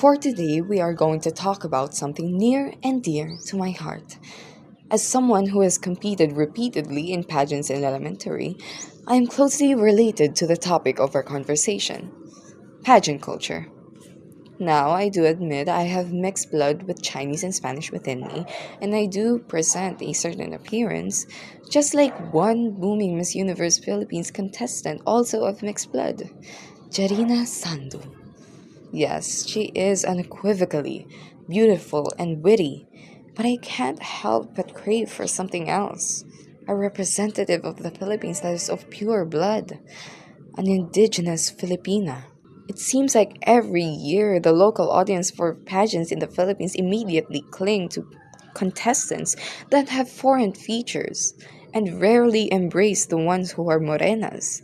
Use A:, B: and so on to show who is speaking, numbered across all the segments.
A: For today, we are going to talk about something near and dear to my heart. As someone who has competed repeatedly in pageants in elementary, I am closely related to the topic of our conversation pageant culture. Now, I do admit I have mixed blood with Chinese and Spanish within me, and I do present a certain appearance, just like one booming Miss Universe Philippines contestant, also of mixed blood, Jarina Sandu. Yes, she is unequivocally beautiful and witty, but I can't help but crave for something else. A representative of the Philippines that is of pure blood, an indigenous Filipina. It seems like every year the local audience for pageants in the Philippines immediately cling to contestants that have foreign features and rarely embrace the ones who are morenas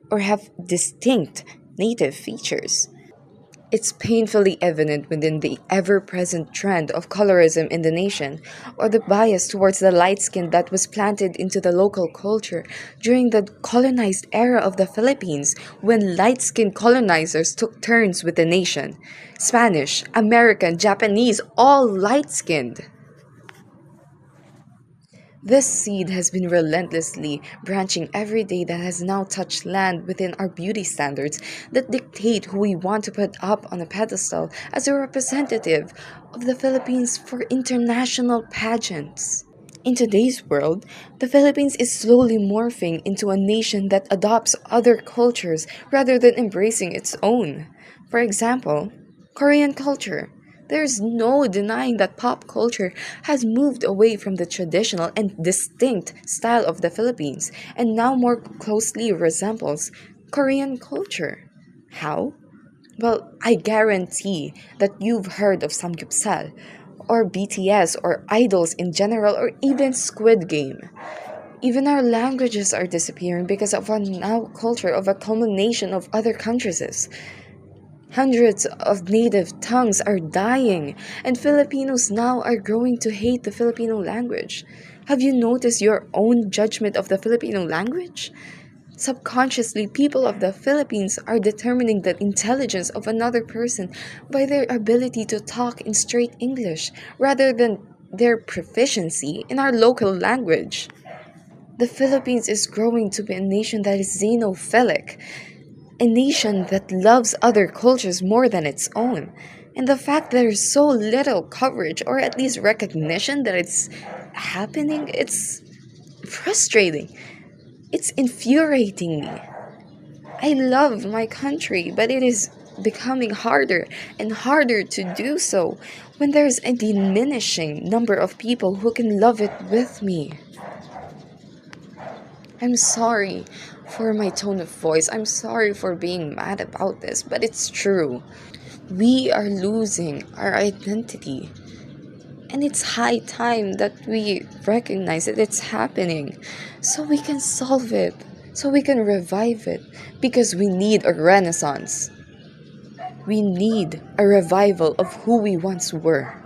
A: or have distinct native features. It's painfully evident within the ever present trend of colorism in the nation, or the bias towards the light skin that was planted into the local culture during the colonized era of the Philippines when light skinned colonizers took turns with the nation. Spanish, American, Japanese, all light skinned. This seed has been relentlessly branching every day that has now touched land within our beauty standards that dictate who we want to put up on a pedestal as a representative of the Philippines for international pageants. In today's world, the Philippines is slowly morphing into a nation that adopts other cultures rather than embracing its own. For example, Korean culture. There's no denying that pop culture has moved away from the traditional and distinct style of the Philippines and now more closely resembles Korean culture. How? Well, I guarantee that you've heard of Samgyeopsal, or BTS, or idols in general, or even Squid Game. Even our languages are disappearing because of our now culture of a culmination of other countries. Hundreds of native tongues are dying, and Filipinos now are growing to hate the Filipino language. Have you noticed your own judgment of the Filipino language? Subconsciously, people of the Philippines are determining the intelligence of another person by their ability to talk in straight English rather than their proficiency in our local language. The Philippines is growing to be a nation that is xenophilic, a nation that loves other cultures more than its own. And the fact there is so little coverage or at least recognition that it's happening, it's frustrating. It's infuriating me. I love my country, but it is becoming harder and harder to do so when there's a diminishing number of people who can love it with me. I'm sorry for my tone of voice. I'm sorry for being mad about this, but it's true. We are losing our identity. And it's high time that we recognize that it's happening so we can solve it, so we can revive it, because we need a renaissance. We need a revival of who we once were.